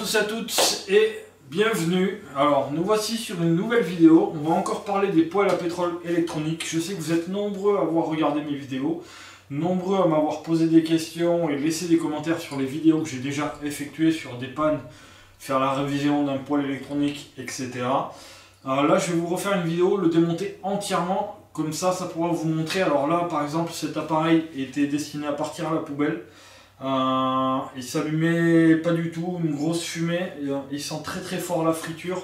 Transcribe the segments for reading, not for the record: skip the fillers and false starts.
tous et à toutes et bienvenue. Alors nous voici sur une nouvelle vidéo. On va encore parler des poêles à pétrole électroniques. Je sais que vous êtes nombreux à avoir regardé mes vidéos, nombreux à m'avoir posé des questions et laissé des commentaires sur les vidéos que j'ai déjà effectuées sur des pannes, faire la révision d'un poêle électronique, etc. Alors là je vais vous refaire une vidéo, le démonter entièrement, comme ça pourra vous montrer. Alors là par exemple cet appareil était destiné à partir à la poubelle. Il s'allumait pas du tout, une grosse fumée, il sent très fort la friture.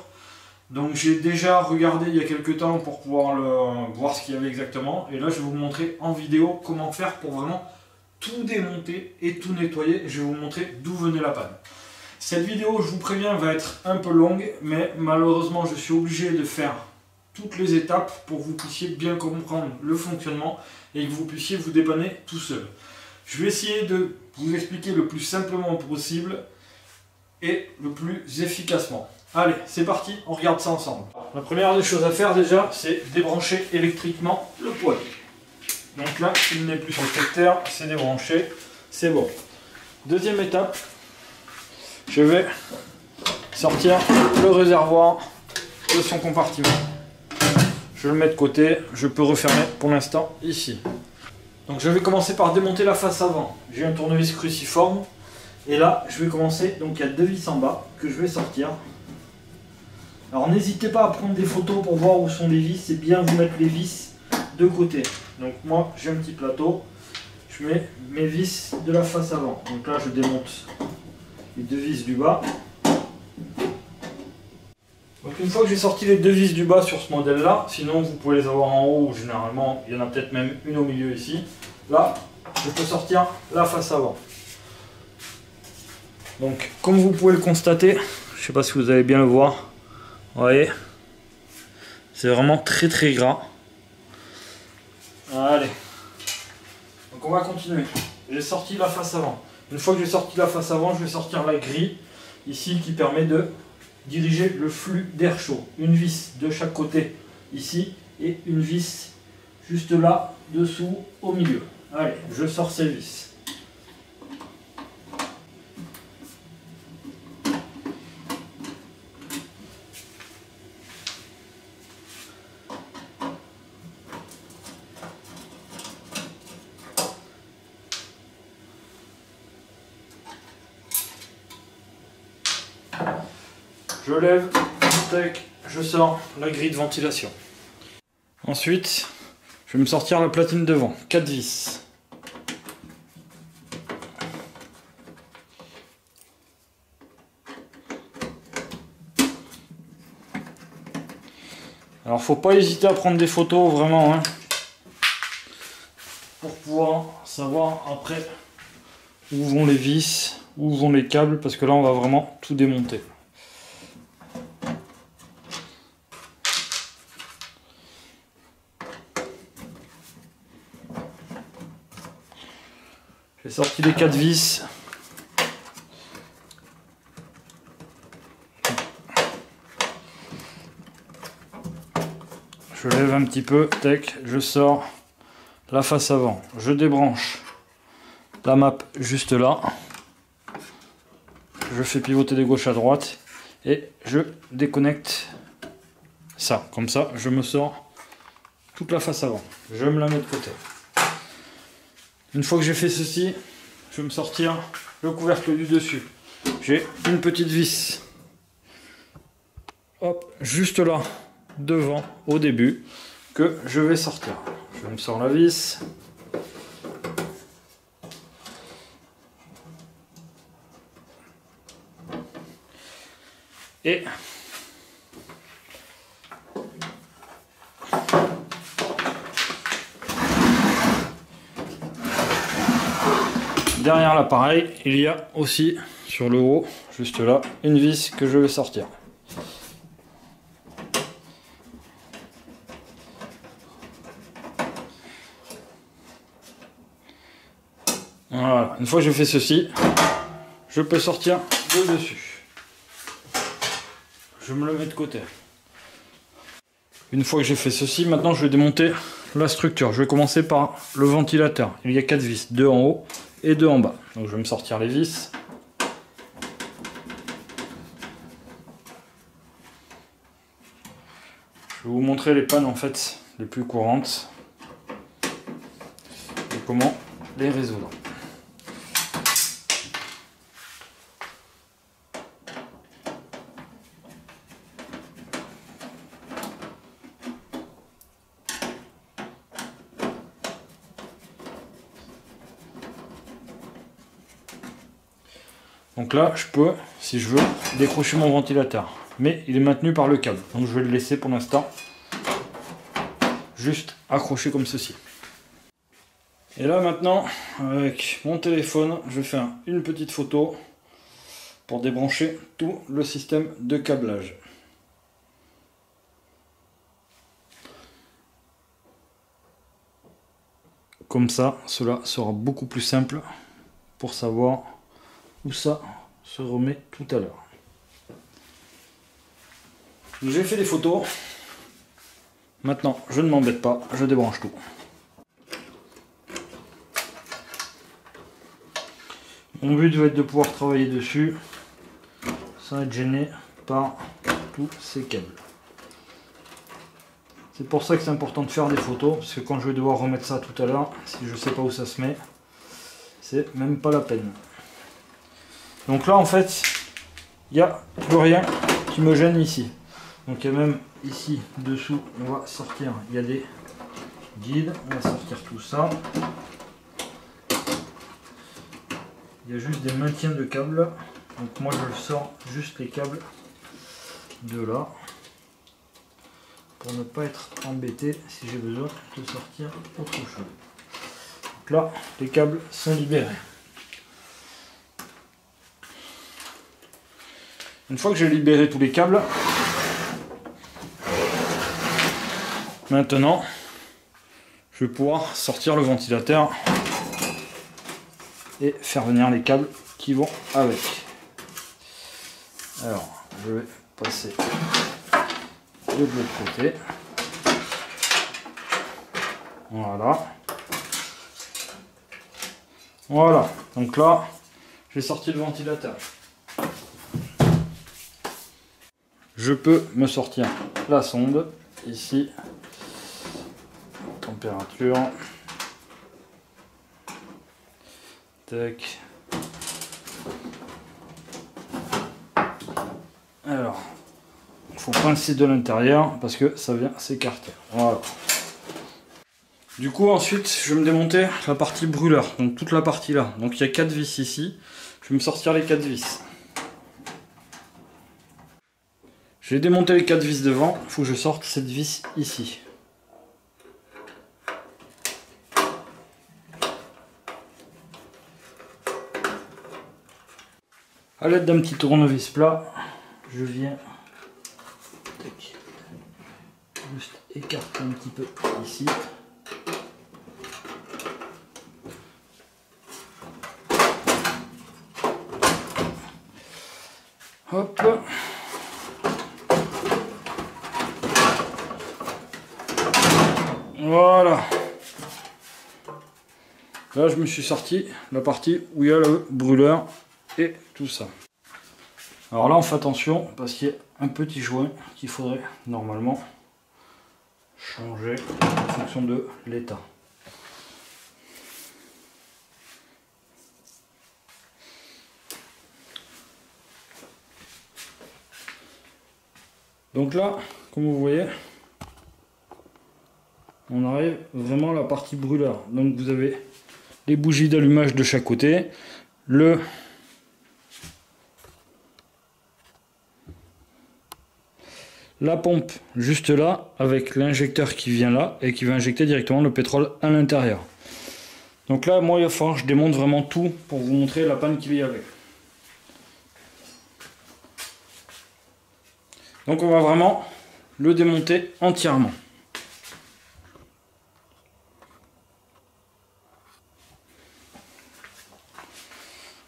Donc j'ai déjà regardé il y a quelques temps pour pouvoir voir ce qu'il y avait exactement. Et là je vais vous montrer en vidéo comment faire pour vraiment tout démonter et tout nettoyer. Je vais vous montrer d'où venait la panne. Cette vidéo, je vous préviens, va être un peu longue, mais malheureusement je suis obligé de faire toutes les étapes pour que vous puissiez bien comprendre le fonctionnement et que vous puissiez vous dépanner tout seul. Je vais essayer de vous expliquer le plus simplement possible et le plus efficacement. Allez, c'est parti, on regarde ça ensemble. La première des choses à faire déjà, c'est débrancher électriquement le poêle. Donc là, il n'est plus sur le secteur, c'est débranché, c'est bon. Deuxième étape, je vais sortir le réservoir de son compartiment. Je le mets de côté, je peux refermer pour l'instant ici. Donc je vais commencer par démonter la face avant. J'ai un tournevis cruciforme et là je vais commencer. Donc il y a deux vis en bas que je vais sortir. Alors n'hésitez pas à prendre des photos pour voir où sont les vis. C'est bien vous mettre les vis de côté. Donc moi j'ai un petit plateau. Je mets mes vis de la face avant. Donc là je démonte les deux vis du bas. Donc une fois que j'ai sorti les deux vis du bas sur ce modèle là, sinon vous pouvez les avoir en haut, généralement il y en a peut-être même une au milieu ici. Là, je peux sortir la face avant. Donc comme vous pouvez le constater, je ne sais pas si vous allez bien le voir, vous voyez, c'est vraiment très gras. Allez, donc on va continuer. J'ai sorti la face avant. Une fois que j'ai sorti la face avant, je vais sortir la grille ici qui permet de diriger le flux d'air chaud. Une vis de chaque côté ici et une vis juste là dessous au milieu. Allez, je sors ces vis. Je lève, tac, je sors la grille de ventilation. Ensuite, je vais me sortir la platine devant, 4 vis. Alors faut pas hésiter à prendre des photos vraiment, hein, pour pouvoir savoir après où vont les vis, où vont les câbles, parce que là on va vraiment tout démonter. J'ai sorti les 4 vis. Je lève un petit peu, tac, je sors la face avant. Je débranche la map juste là. Je fais pivoter de gauche à droite et je déconnecte ça. Comme ça, je me sors toute la face avant. Je me la mets de côté. Une fois que j'ai fait ceci, je vais me sortir le couvercle du dessus. J'ai une petite vis, hop, juste là, devant, au début, que je vais sortir. Je me sors la vis. Et derrière l'appareil, il y a aussi sur le haut, juste là, une vis que je vais sortir. Voilà, une fois que j'ai fait ceci, je peux sortir le dessus. Je me le mets de côté. Une fois que j'ai fait ceci, maintenant je vais démonter la structure. Je vais commencer par le ventilateur. Il y a 4 vis, 2 en haut et 2 en bas. Donc je vais me sortir les vis. Je vais vous montrer les pannes en fait les plus courantes et comment les résoudre. Donc là, je peux, si je veux, décrocher mon ventilateur. Mais il est maintenu par le câble. Donc je vais le laisser pour l'instant juste accroché comme ceci. Et là maintenant, avec mon téléphone, je vais faire une petite photo pour débrancher tout le système de câblage. Comme ça, cela sera beaucoup plus simple pour savoir où ça se remet tout à l'heure. J'ai fait des photos. Maintenant, je ne m'embête pas, je débranche tout. Mon but va être de pouvoir travailler dessus sans être gêné par tous ces câbles. C'est pour ça que c'est important de faire des photos, parce que quand je vais devoir remettre ça tout à l'heure, si je ne sais pas où ça se met, c'est même pas la peine. Donc là en fait, il n'y a plus rien qui me gêne ici. Donc il y a même ici dessous, on va sortir, il y a des guides, on va sortir tout ça. Il y a juste des maintiens de câbles, donc moi je sors juste les câbles de là, pour ne pas être embêté si j'ai besoin de sortir autre chose. Donc là, les câbles sont libérés. Une fois que j'ai libéré tous les câbles, maintenant, je vais pouvoir sortir le ventilateur et faire venir les câbles qui vont avec. Alors, je vais passer de l'autre côté. Voilà. Voilà. Donc là, j'ai sorti le ventilateur. Je peux me sortir la sonde ici, température, tac. Alors, il faut pincer de l'intérieur parce que ça vient s'écarter. Voilà. Du coup, ensuite, je vais me démonter la partie brûleur, donc toute la partie là. Donc il y a 4 vis ici. Je vais me sortir les 4 vis. J'ai démonté les 4 vis devant, il faut que je sorte cette vis ici. A l'aide d'un petit tournevis plat, je viens juste écarter un petit peu ici. Hop. Voilà. Là, je me suis sorti la partie où il y a le brûleur et tout ça. Alors là, on fait attention parce qu'il y a un petit joint qu'il faudrait normalement changer en fonction de l'état. Donc là, comme vous voyez, on arrive vraiment à la partie brûleur. Donc vous avez les bougies d'allumage de chaque côté, la pompe juste là, avec l'injecteur qui vient là et qui va injecter directement le pétrole à l'intérieur. Donc là, moi il va falloir que je démonte vraiment tout pour vous montrer la panne qu'il y avait. Donc on va vraiment le démonter entièrement.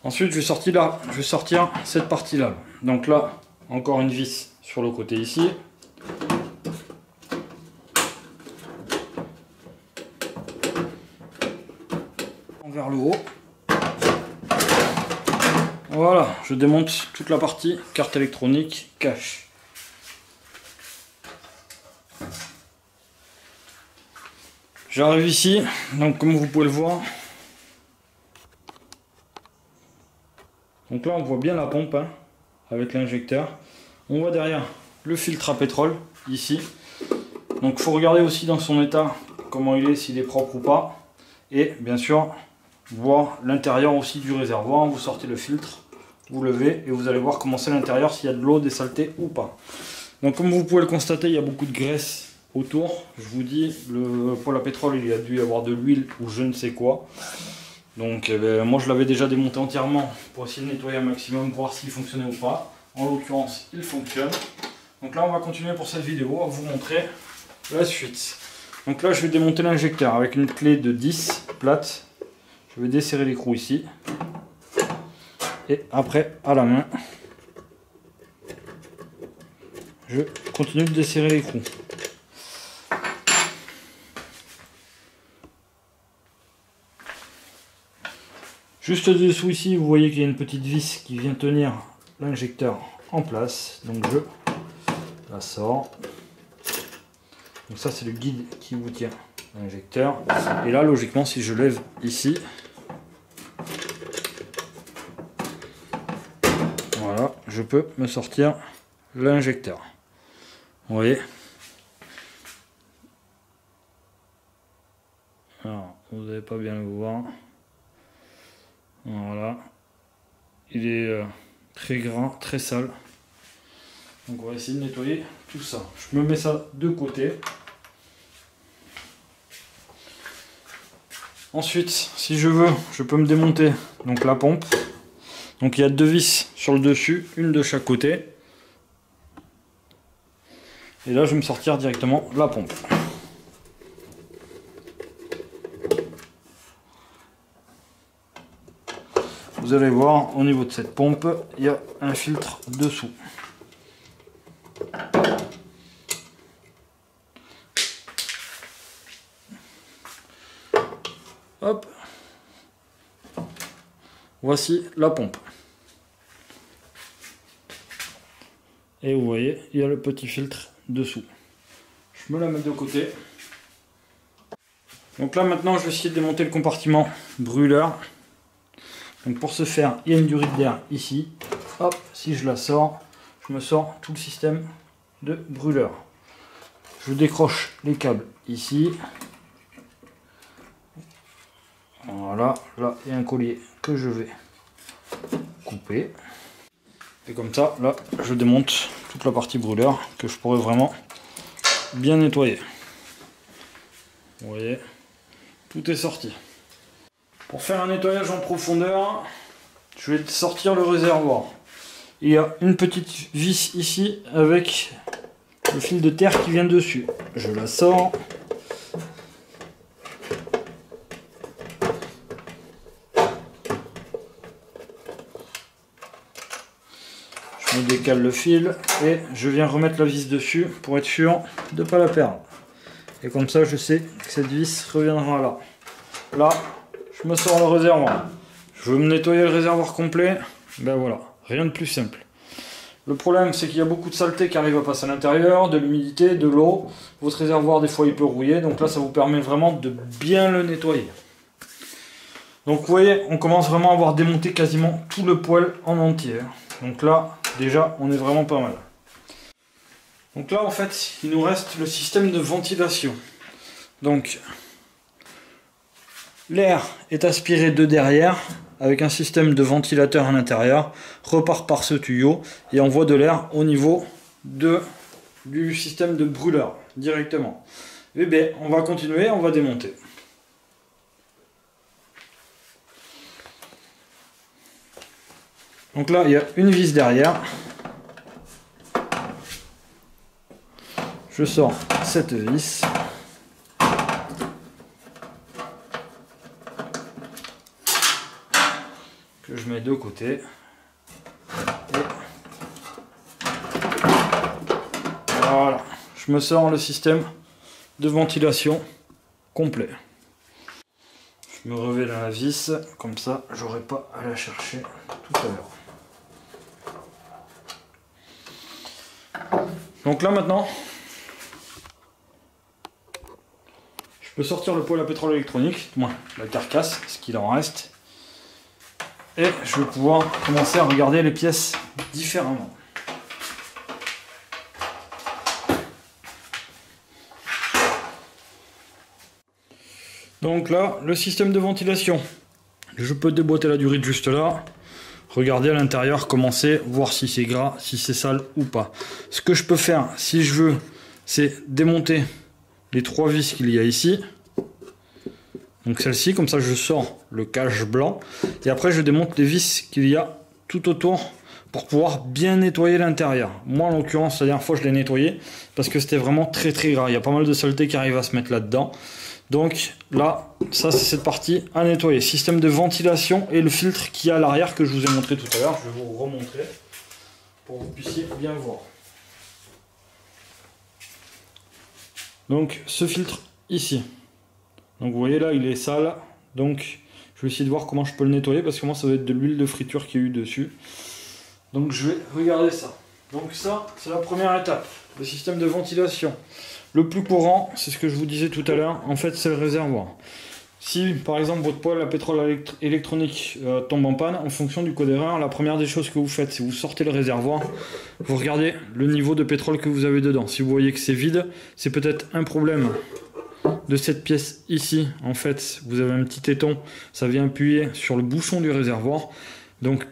Ensuite, je vais sortir cette partie-là. Donc là, encore une vis sur le côté ici. Vers le haut. Voilà, je démonte toute la partie carte électronique cache. J'arrive ici, donc comme vous pouvez le voir. Donc là on voit bien la pompe hein, avec l'injecteur. On voit derrière le filtre à pétrole ici. Donc il faut regarder aussi dans son état comment il est, s'il est propre ou pas. Et bien sûr voir l'intérieur aussi du réservoir. Vous sortez le filtre, vous levez et vous allez voir comment c'est l'intérieur, s'il y a de l'eau, des saletés ou pas. Donc comme vous pouvez le constater, il y a beaucoup de graisse autour. Je vous dis, le poêle à pétrole, il a dû y avoir de l'huile ou je ne sais quoi. Donc moi je l'avais déjà démonté entièrement pour essayer de nettoyer un maximum, voir s'il fonctionnait ou pas. En l'occurrence, il fonctionne. Donc là on va continuer pour cette vidéo à vous montrer la suite. Donc là je vais démonter l'injecteur avec une clé de 10 plate. Je vais desserrer l'écrou ici. Et après à la main, je continue de desserrer l'écrou. Juste dessous ici, vous voyez qu'il y a une petite vis qui vient tenir l'injecteur en place. Donc je la sors. Donc ça c'est le guide qui vous tient l'injecteur. Et là logiquement si je lève ici, voilà, je peux me sortir l'injecteur. Vous voyez. Alors vous n'allez pas bien le voir. Voilà, il est très gras, très sale. Donc on va essayer de nettoyer tout ça. Je me mets ça de côté. Ensuite, si je veux, je peux me démonter donc la pompe. Donc il y a deux vis sur le dessus, une de chaque côté. Et là, je vais me sortir directement la pompe. Vous allez voir, au niveau de cette pompe, il y a un filtre dessous. Hop. Voici la pompe. Et vous voyez, il y a le petit filtre dessous. Je me la mets de côté. Donc là maintenant, je vais essayer de démonter le compartiment brûleur. Donc pour ce faire, il y a une durite d'air ici. Hop, si je la sors, je me sors tout le système de brûleur. Je décroche les câbles ici. Voilà, là il y a un collier que je vais couper. Et comme ça, là, je démonte toute la partie brûleur que je pourrais vraiment bien nettoyer. Vous voyez, tout est sorti. Pour faire un nettoyage en profondeur, je vais sortir le réservoir. Il y a une petite vis ici avec le fil de terre qui vient dessus. Je la sors. Je me décale le fil et je viens remettre la vis dessus pour être sûr de ne pas la perdre. Et comme ça, je sais que cette vis reviendra là. Là, je me sors le réservoir. Je veux me nettoyer le réservoir complet. Ben voilà, rien de plus simple. Le problème, c'est qu'il y a beaucoup de saleté qui arrive à passer à l'intérieur, de l'humidité, de l'eau. Votre réservoir, des fois, il peut rouiller. Donc là, ça vous permet vraiment de bien le nettoyer. Donc vous voyez, on commence vraiment à avoir démonté quasiment tout le poêle en entier. Donc là, déjà, on est vraiment pas mal. Donc là, en fait, il nous reste le système de ventilation. Donc, l'air est aspiré de derrière avec un système de ventilateur à l'intérieur, repart par ce tuyau et envoie de l'air au niveau du système de brûleur directement. Et bien, on va continuer, on va démonter. Donc là, il y a une vis derrière. Je sors cette vis. Que je mets de côté. Et voilà. Je me sors le système de ventilation complet. Je me revais la vis, comme ça, j'aurai pas à la chercher tout à l'heure. Donc là maintenant, je Je peux sortir le poêle à pétrole électronique, moins la carcasse, ce qu'il en reste. Et je vais pouvoir commencer à regarder les pièces différemment. Donc là, le système de ventilation. Je peux déboîter la durite juste là. Regardez à l'intérieur, commencer, voir si c'est gras, si c'est sale ou pas. Ce que je peux faire, si je veux, c'est démonter les 3 vis qu'il y a ici. Donc celle-ci, comme ça je sors le cache blanc. Et après je démonte les vis qu'il y a tout autour pour pouvoir bien nettoyer l'intérieur. Moi en l'occurrence, la dernière fois je l'ai nettoyé parce que c'était vraiment très gras. Il y a pas mal de saleté qui arrive à se mettre là-dedans. Donc là, ça c'est cette partie à nettoyer. Système de ventilation et le filtre qui est à l'arrière que je vous ai montré tout à l'heure. Je vais vous remontrer pour que vous puissiez bien voir. Donc ce filtre ici. Donc vous voyez là, il est sale. Donc je vais essayer de voir comment je peux le nettoyer parce que moi ça va être de l'huile de friture qui est eu dessus. Donc je vais regarder ça. Donc ça, c'est la première étape. Le système de ventilation. Le plus courant, c'est ce que je vous disais tout à l'heure, en fait c'est le réservoir. Si par exemple votre poêle à pétrole électronique tombe en panne, en fonction du code erreur, la première des choses que vous faites, c'est vous sortez le réservoir, vous regardez le niveau de pétrole que vous avez dedans. Si vous voyez que c'est vide, c'est peut-être un problème de cette pièce ici. En fait, vous avez un petit téton, ça vient appuyer sur le bouchon du réservoir. Donc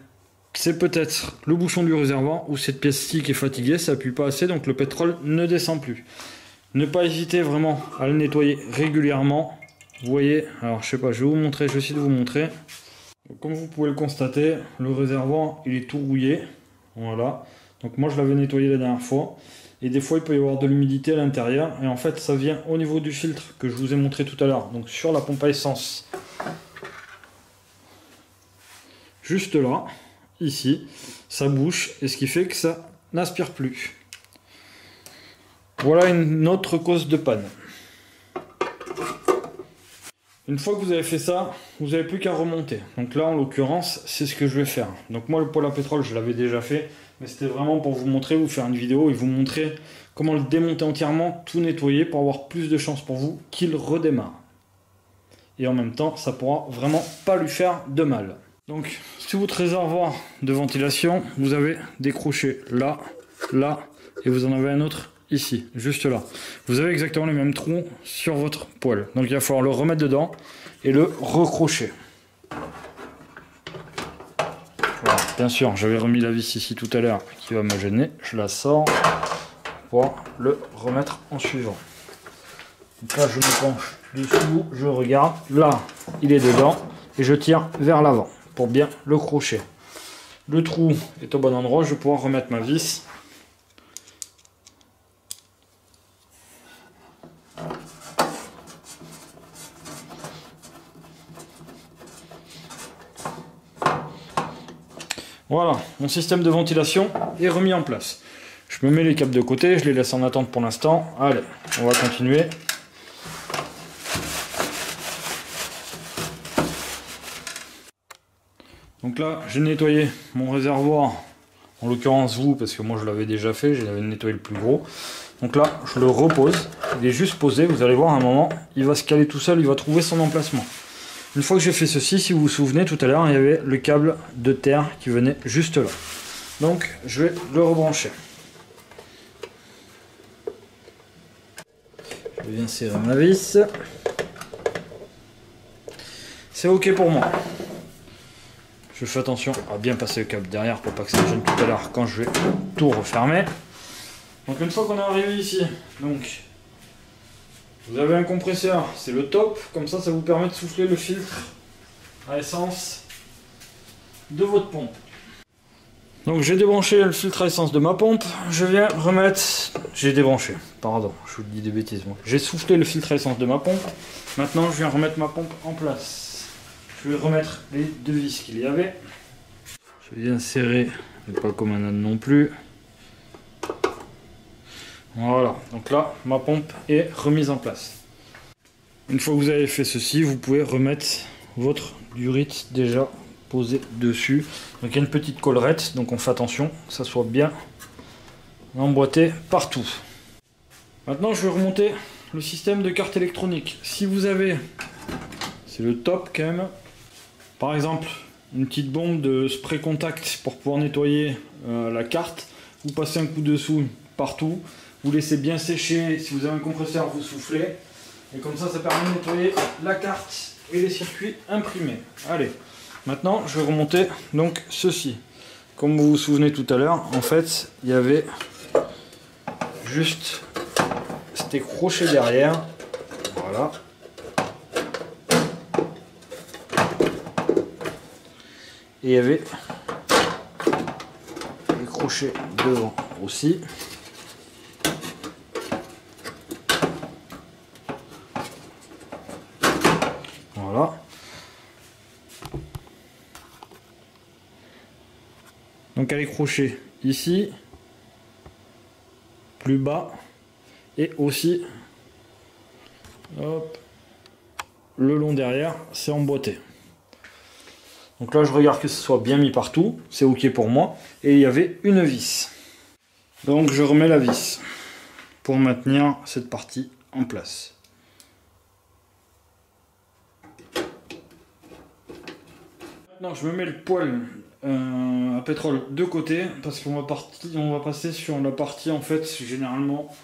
c'est peut-être le bouchon du réservoir ou cette pièce-ci qui est fatiguée, ça appuie pas assez, donc le pétrole ne descend plus. Ne pas hésiter vraiment à le nettoyer régulièrement. Vous voyez, alors je sais pas, je vais vous montrer, je vais essayer de vous montrer. Donc, comme vous pouvez le constater, le réservoir il est tout rouillé. Voilà. Donc moi je l'avais nettoyé la dernière fois. Et des fois il peut y avoir de l'humidité à l'intérieur. Et en fait ça vient au niveau du filtre que je vous ai montré tout à l'heure. Donc sur la pompe à essence. Juste là, ici, ça bouche. Et ce qui fait que ça n'aspire plus. Voilà une autre cause de panne. Une fois que vous avez fait ça, vous n'avez plus qu'à remonter. Donc là, en l'occurrence, c'est ce que je vais faire. Donc moi, le poêle à pétrole, je l'avais déjà fait. Mais c'était vraiment pour vous montrer, vous faire une vidéo et vous montrer comment le démonter entièrement, tout nettoyer pour avoir plus de chance pour vous qu'il redémarre. Et en même temps, ça pourra vraiment pas lui faire de mal. Donc, sur votre réservoir de ventilation, vous avez des crochets là, là, et vous en avez un autre ici, juste là. Vous avez exactement les mêmes trous sur votre poêle. Donc il va falloir le remettre dedans et le recrocher. Voilà. Bien sûr, j'avais remis la vis ici tout à l'heure qui va me gêner. Je la sors pour le remettre en suivant. Donc là, je me penche dessous, je regarde. Là, il est dedans et je tire vers l'avant pour bien le crocher. Le trou est au bon endroit, je vais pouvoir remettre ma vis. Voilà, mon système de ventilation est remis en place. Je me mets les câbles de côté, je les laisse en attente pour l'instant. Allez, on va continuer. Donc là, j'ai nettoyé mon réservoir, en l'occurrence vous, parce que moi je l'avais déjà fait, j'avais nettoyé le plus gros. Donc là, je le repose, il est juste posé, vous allez voir à un moment, il va se caler tout seul, il va trouver son emplacement. Une fois que j'ai fait ceci, si vous vous souvenez, tout à l'heure, il y avait le câble de terre qui venait juste là. Donc, je vais le rebrancher. Je viens serrer ma vis. C'est ok pour moi. Je fais attention à bien passer le câble derrière pour pas que ça me gêne tout à l'heure quand je vais tout refermer. Donc une fois qu'on est arrivé ici, donc vous avez un compresseur, c'est le top, comme ça vous permet de souffler le filtre à essence de votre pompe. Donc j'ai débranché le filtre à essence de ma pompe, je viens remettre, j'ai débranché, pardon, je vous dis des bêtises moi. J'ai soufflé le filtre à essence de ma pompe, maintenant je viens remettre ma pompe en place. Je vais remettre les deux vis qu'il y avait. Je viens serrer, mais pas comme un âne non plus. Voilà, donc là, ma pompe est remise en place. Une fois que vous avez fait ceci, vous pouvez remettre votre durite déjà posée dessus. Donc il y a une petite collerette, donc on fait attention que ça soit bien emboîté partout. Maintenant, je vais remonter le système de carte électronique. Si vous avez, c'est le top quand même, par exemple une petite bombe de spray contact pour pouvoir nettoyer la carte, vous passez un coup dessous partout, vous laissez bien sécher, si vous avez un compresseur vous soufflez, et comme ça permet de nettoyer la carte et les circuits imprimés. Allez, maintenant je vais remonter donc ceci. Comme vous vous souvenez tout à l'heure, en fait il y avait juste c'était crochet derrière, voilà. Et il y avait les crochets devant aussi. Voilà. Donc elle est crochets ici, plus bas, et aussi hop, le long derrière, c'est emboîté. Donc là je regarde que ce soit bien mis partout, c'est ok pour moi. Et il y avait une vis. Donc je remets la vis pour maintenir cette partie en place. Maintenant je me mets le poêle à pétrole de côté parce qu'on va passer sur la partie en fait généralement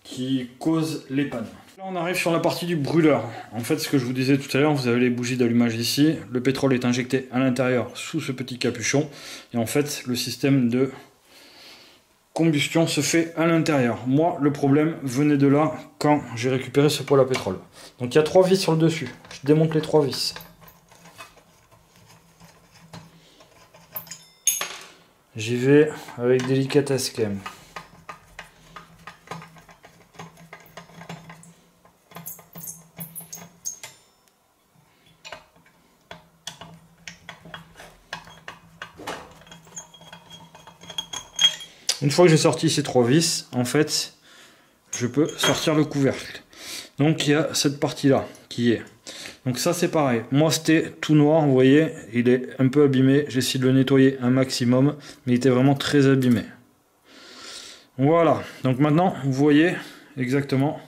qui cause les pannes. Là on arrive sur la partie du brûleur. En fait ce que je vous disais tout à l'heure, vous avez les bougies d'allumage ici, le pétrole est injecté à l'intérieur sous ce petit capuchon et en fait le système de combustion se fait à l'intérieur. Moi le problème venait de là quand j'ai récupéré ce poêle à pétrole. Donc il y a 3 vis sur le dessus, je démonte les 3 vis. J'y vais avec délicatesse quand même. Une fois que j'ai sorti ces 3 vis, en fait, je peux sortir le couvercle. Donc il y a cette partie-là qui est. Donc ça c'est pareil. Moi c'était tout noir, vous voyez, il est un peu abîmé. J'ai essayé de le nettoyer un maximum, mais il était vraiment très abîmé. Voilà. Donc maintenant, vous voyez exactement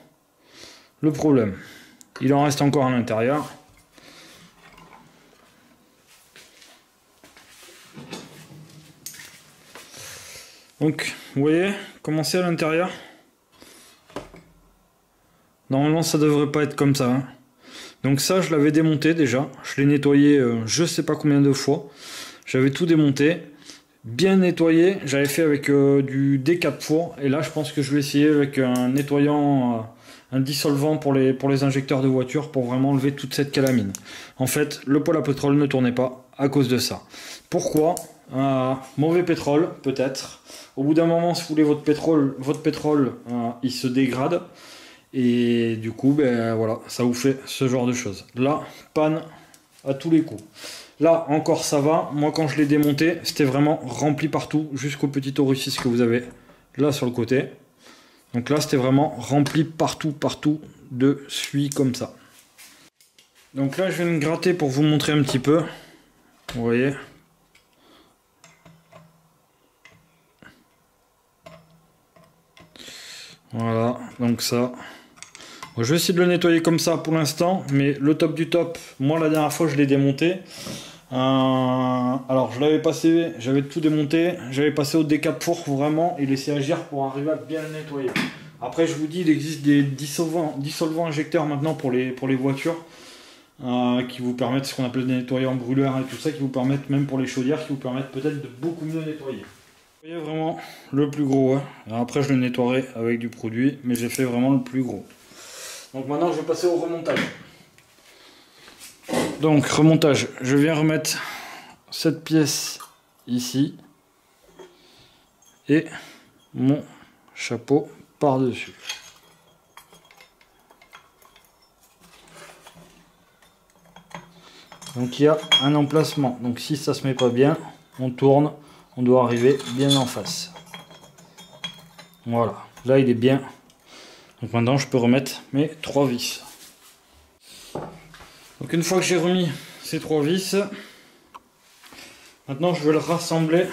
le problème. Il en reste encore à l'intérieur. Donc, vous voyez, comment c'est à l'intérieur. Normalement, ça devrait pas être comme ça. Hein. Donc ça, je l'avais démonté déjà. Je l'ai nettoyé je sais pas combien de fois. J'avais tout démonté. Bien nettoyé. J'avais fait avec du D4 four. Et là, je pense que je vais essayer avec un nettoyant, un dissolvant pour les injecteurs de voiture pour vraiment enlever toute cette calamine. En fait, le poêle à pétrole ne tournait pas à cause de ça. Pourquoi ? Mauvais pétrole, peut-être. Au bout d'un moment, si vous voulez, votre pétrole il se dégrade. Et du coup, ben voilà, ça vous fait ce genre de choses. Là, panne à tous les coups. Là, encore ça va. Moi, quand je l'ai démonté, c'était vraiment rempli partout, jusqu'au petit orifice que vous avez là sur le côté. Donc là, c'était vraiment rempli partout de suie comme ça. Donc là, je vais me gratter pour vous montrer un petit peu. Vous voyez ? Voilà, donc ça... Je vais essayer de le nettoyer comme ça pour l'instant, mais le top du top, moi la dernière fois je l'ai démonté. Alors je l'avais passé, j'avais tout démonté, j'avais passé au D4 four vraiment et laissé agir pour arriver à bien le nettoyer. Après je vous dis, il existe des dissolvants injecteurs maintenant pour les voitures qui vous permettent ce qu'on appelle des nettoyants brûleurs et tout ça, qui vous permettent même pour les chaudières, qui vous permettent peut-être de beaucoup mieux nettoyer. Vous voyez vraiment le plus gros. Hein. Après je le nettoierai avec du produit, mais j'ai fait vraiment le plus gros. Donc maintenant je vais passer au remontage. Donc remontage, je viens remettre cette pièce ici et mon chapeau par-dessus. Donc il y a un emplacement. Donc si ça se met pas bien, on tourne, on doit arriver bien en face. Voilà, là il est bien. Donc maintenant je peux remettre mes 3 vis. Donc une fois que j'ai remis ces 3 vis, maintenant je vais le rassembler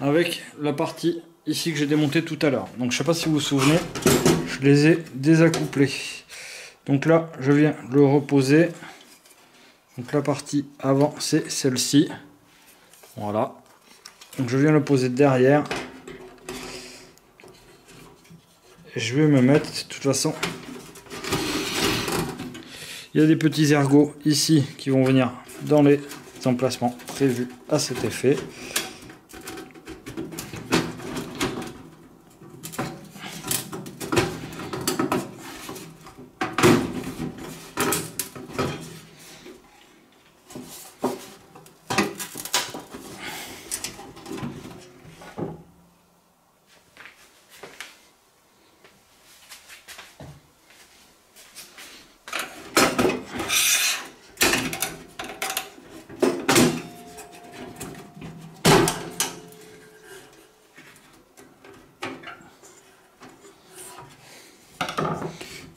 avec la partie ici que j'ai démontée tout à l'heure. Donc je sais pas si vous vous souvenez, je je les ai désaccouplés. Donc là, je viens le reposer. Donc la partie avant, c'est celle-ci. Voilà. Donc je viens le poser derrière. Et je vais me mettre, de toute façon, il y a des petits ergots ici qui vont venir dans les emplacements prévus à cet effet.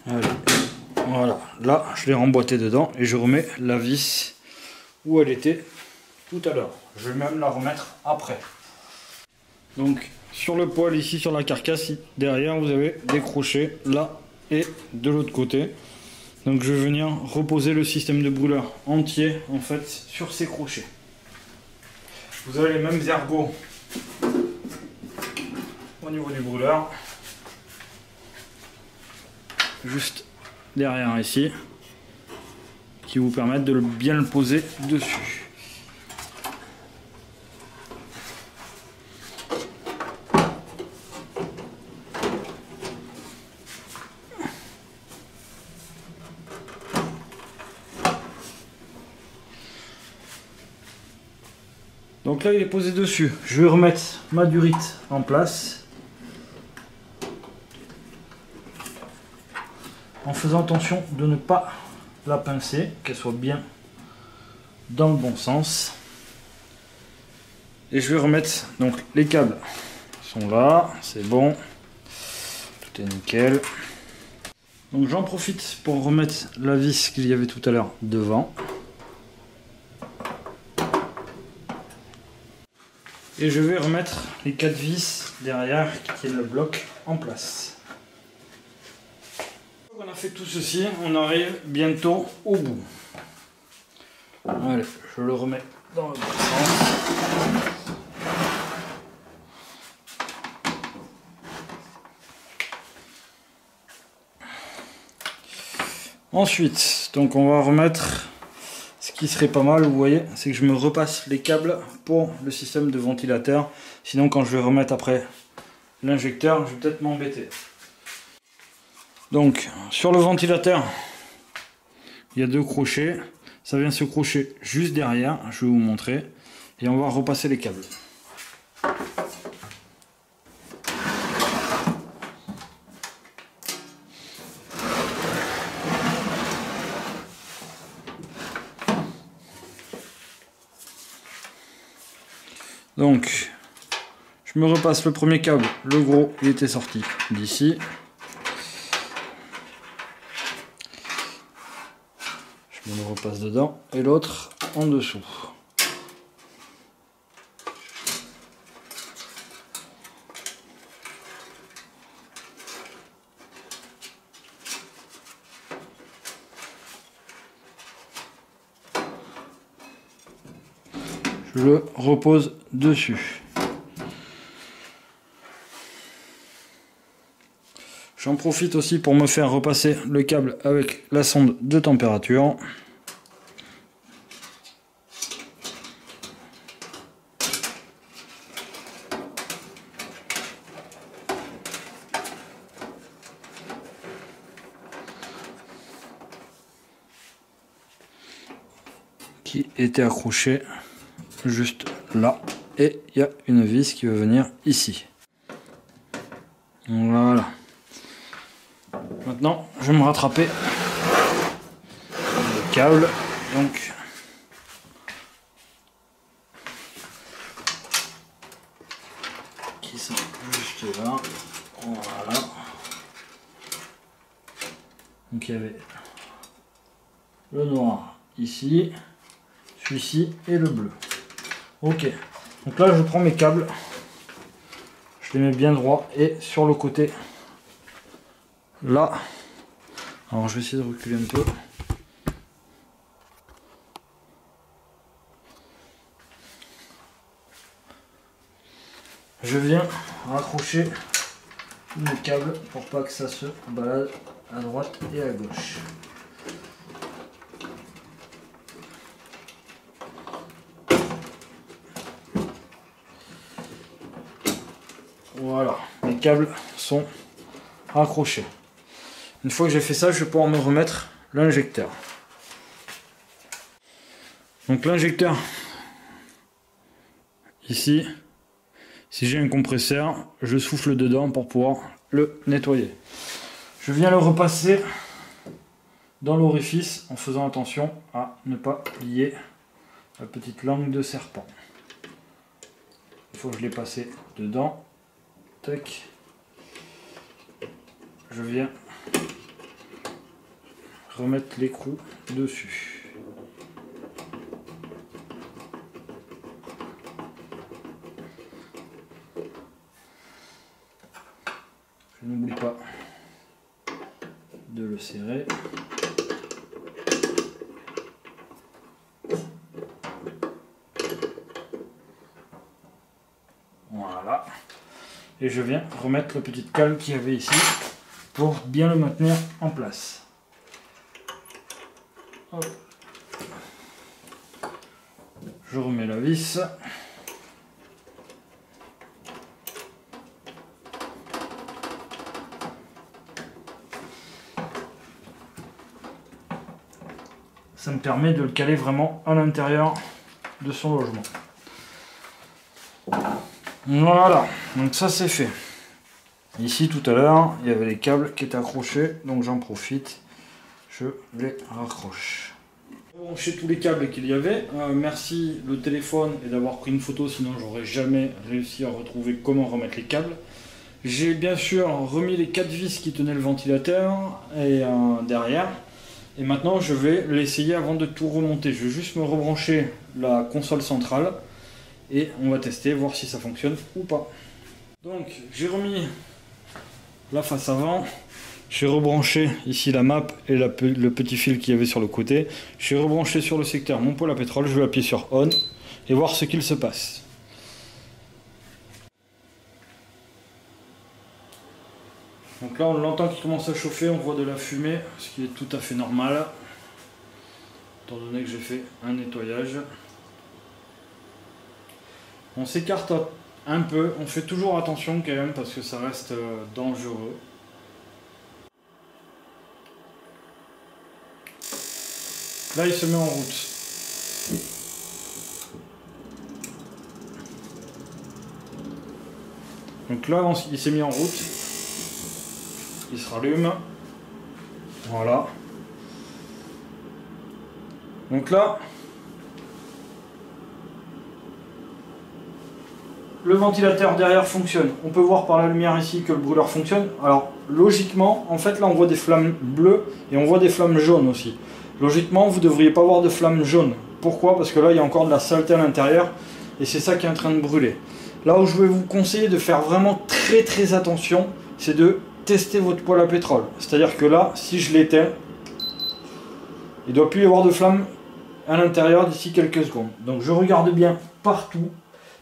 Allez. Voilà, là je l'ai remboîté dedans et je remets la vis où elle était tout à l'heure. Je vais même la remettre après. Donc sur le poêle ici, sur la carcasse, derrière vous avez des crochets là et de l'autre côté. Donc je vais venir reposer le système de brûleur entier en fait sur ces crochets. Vous avez les mêmes ergots au niveau du brûleur. Juste derrière ici, qui vous permettent de bien le poser dessus. Donc là il est posé dessus. Je vais remettre ma durite en place. En faisant attention de ne pas la pincer, qu'elle soit bien dans le bon sens. Et je vais remettre, donc les câbles sont là, c'est bon, tout est nickel. Donc j'en profite pour remettre la vis qu'il y avait tout à l'heure devant. Et je vais remettre les 4 vis derrière qui tiennent le bloc en place. On a fait tout ceci, on arrive bientôt au bout. Allez, je le remets dans le bon sens. Ensuite, donc on va remettre, ce qui serait pas mal, vous voyez, c'est que je me repasse les câbles pour le système de ventilateur. Sinon, quand je vais remettre après l'injecteur, je vais peut-être m'embêter. Donc, sur le ventilateur, il y a 2 crochets. Ça vient se crocher juste derrière, je vais vous montrer. Et on va repasser les câbles. Donc, je me repasse le premier câble. Le gros, il était sorti d'ici. Je me le repasse dedans et l'autre en dessous. Je le repose dessus. J'en profite aussi pour me faire repasser le câble avec la sonde de température. Qui était accroché juste là, et il y a une vis qui va venir ici. Voilà. Maintenant, je vais me rattraper le câble. Donc, qui sont juste là. Voilà. Donc, il y avait le noir ici, celui-ci et le bleu. Ok, donc là je prends mes câbles, je les mets bien droit et sur le côté là, alors je vais essayer de reculer un peu. Je viens raccrocher le câble pour pas que ça se balade à droite et à gauche. Voilà, les câbles sont raccrochés. Une fois que j'ai fait ça, je vais pouvoir me remettre l'injecteur. Donc l'injecteur, ici, si j'ai un compresseur, je souffle dedans pour pouvoir le nettoyer. Je viens le repasser dans l'orifice en faisant attention à ne pas plier la petite langue de serpent. Une fois que je l'ai passé dedans, tac, je viens remettre l'écrou dessus. Je n'oublie pas de le serrer. Voilà. Et je viens remettre le petit câble qu'il y avait ici pour bien le maintenir en place. Hop. Je remets la vis. Ça me permet de le caler vraiment à l'intérieur de son logement. Voilà, donc ça c'est fait. Ici tout à l'heure, il y avait les câbles qui étaient accrochés, donc j'en profite, je les raccroche. J'ai branché tous les câbles qu'il y avait. Merci le téléphone et d'avoir pris une photo, sinon j'aurais jamais réussi à retrouver comment remettre les câbles. J'ai bien sûr remis les 4 vis qui tenaient le ventilateur et derrière. Et maintenant je vais l'essayer avant de tout remonter. Je vais juste me rebrancher la console centrale et on va tester, voir si ça fonctionne ou pas. Donc j'ai remis la face avant, j'ai rebranché ici la map et le petit fil qu'il y avait sur le côté. J'ai rebranché sur le secteur mon poêle à pétrole, je vais appuyer sur on et voir ce qu'il se passe. Donc là on l'entend qui commence à chauffer, on voit de la fumée, ce qui est tout à fait normal, étant donné que j'ai fait un nettoyage. On s'écarte un peu, on fait toujours attention quand même parce que ça reste dangereux. Là il se met en route. Donc là il s'est mis en route. Il se rallume. Voilà. Donc là, le ventilateur derrière fonctionne. On peut voir par la lumière ici que le brûleur fonctionne. Alors logiquement, en fait là on voit des flammes bleues et on voit des flammes jaunes aussi. Logiquement, vous ne devriez pas voir de flammes jaunes. Pourquoi? Parce que là il y a encore de la saleté à l'intérieur et c'est ça qui est en train de brûler. Là où je vais vous conseiller de faire vraiment très attention, c'est de tester votre poêle à pétrole. C'est-à-dire que là, si je l'éteins, il ne doit plus y avoir de flamme à l'intérieur d'ici quelques secondes. Donc je regarde bien partout,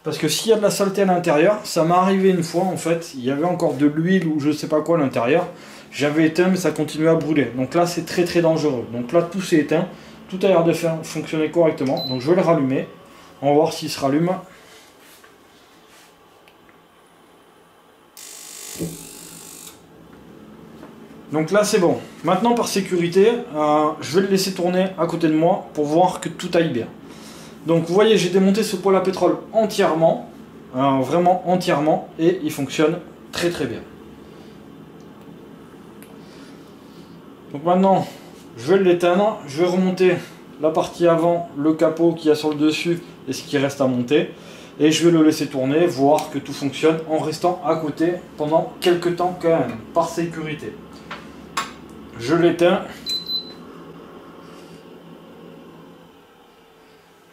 parce que s'il y a de la saleté à l'intérieur, ça m'est arrivé une fois en fait, il y avait encore de l'huile ou je sais pas quoi à l'intérieur, j'avais éteint mais ça continuait à brûler. Donc là c'est très dangereux. Donc là tout s'est éteint, tout a l'air de fonctionner correctement. Donc je vais le rallumer, on va voir s'il se rallume. Donc là c'est bon. Maintenant par sécurité, je vais le laisser tourner à côté de moi pour voir que tout aille bien. Donc vous voyez, j'ai démonté ce poêle à pétrole entièrement, vraiment entièrement, et il fonctionne très bien. Donc maintenant, je vais l'éteindre, je vais remonter la partie avant, le capot qu'il y a sur le dessus et ce qui reste à monter. Et je vais le laisser tourner, voir que tout fonctionne en restant à côté pendant quelques temps quand même, par sécurité. Je l'éteins.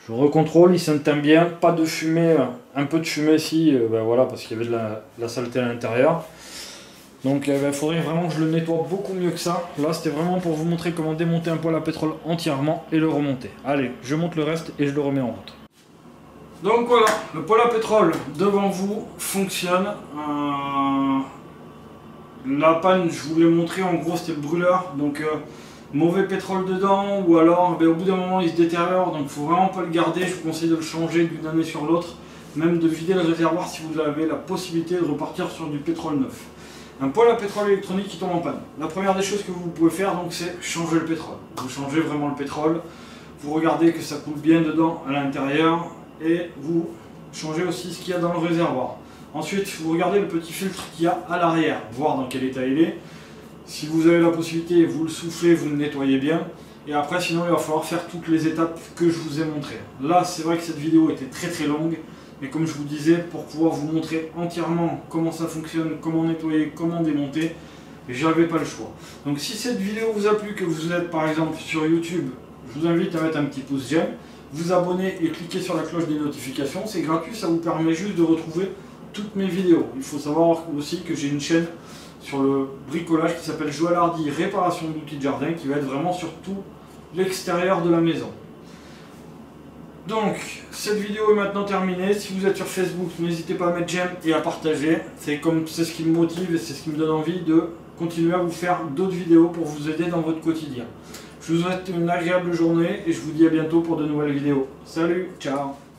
Je recontrôle, il s'éteint bien, pas de fumée, un peu de fumée ici, ben voilà, parce qu'il y avait de la saleté à l'intérieur. Donc il faudrait vraiment que je le nettoie beaucoup mieux que ça. Là c'était vraiment pour vous montrer comment démonter un poêle à pétrole entièrement et le remonter. Allez, je monte le reste et je le remets en route. Donc voilà, le poêle à pétrole devant vous fonctionne. La panne, je vous l'ai montré, en gros c'était le brûleur. Donc mauvais pétrole dedans, ou alors au bout d'un moment il se détériore. Donc il ne faut vraiment pas le garder. Je vous conseille de le changer d'une année sur l'autre. Même de vider le réservoir si vous avez la possibilité de repartir sur du pétrole neuf. Un poêle à pétrole électronique qui tombe en panne. La première des choses que vous pouvez faire, donc, c'est changer le pétrole. Vous changez vraiment le pétrole, vous regardez que ça coule bien dedans à l'intérieur et vous changez aussi ce qu'il y a dans le réservoir. Ensuite, vous regardez le petit filtre qu'il y a à l'arrière, voir dans quel état il est. Si vous avez la possibilité, vous le soufflez, vous le nettoyez bien. Et après, sinon, il va falloir faire toutes les étapes que je vous ai montrées. Là, c'est vrai que cette vidéo était très longue. Mais comme je vous disais, pour pouvoir vous montrer entièrement comment ça fonctionne, comment nettoyer, comment démonter, j'avais pas le choix. Donc si cette vidéo vous a plu, que vous êtes par exemple sur YouTube, je vous invite à mettre un petit pouce j'aime, vous abonner et cliquer sur la cloche des notifications, c'est gratuit, ça vous permet juste de retrouver toutes mes vidéos. Il faut savoir aussi que j'ai une chaîne sur le bricolage qui s'appelle Joël Hardy Réparation d'outils de jardin, qui va être vraiment sur tout l'extérieur de la maison. Donc, cette vidéo est maintenant terminée. Si vous êtes sur Facebook, n'hésitez pas à mettre j'aime et à partager. C'est ce qui me motive et c'est ce qui me donne envie de continuer à vous faire d'autres vidéos pour vous aider dans votre quotidien. Je vous souhaite une agréable journée et je vous dis à bientôt pour de nouvelles vidéos. Salut, ciao!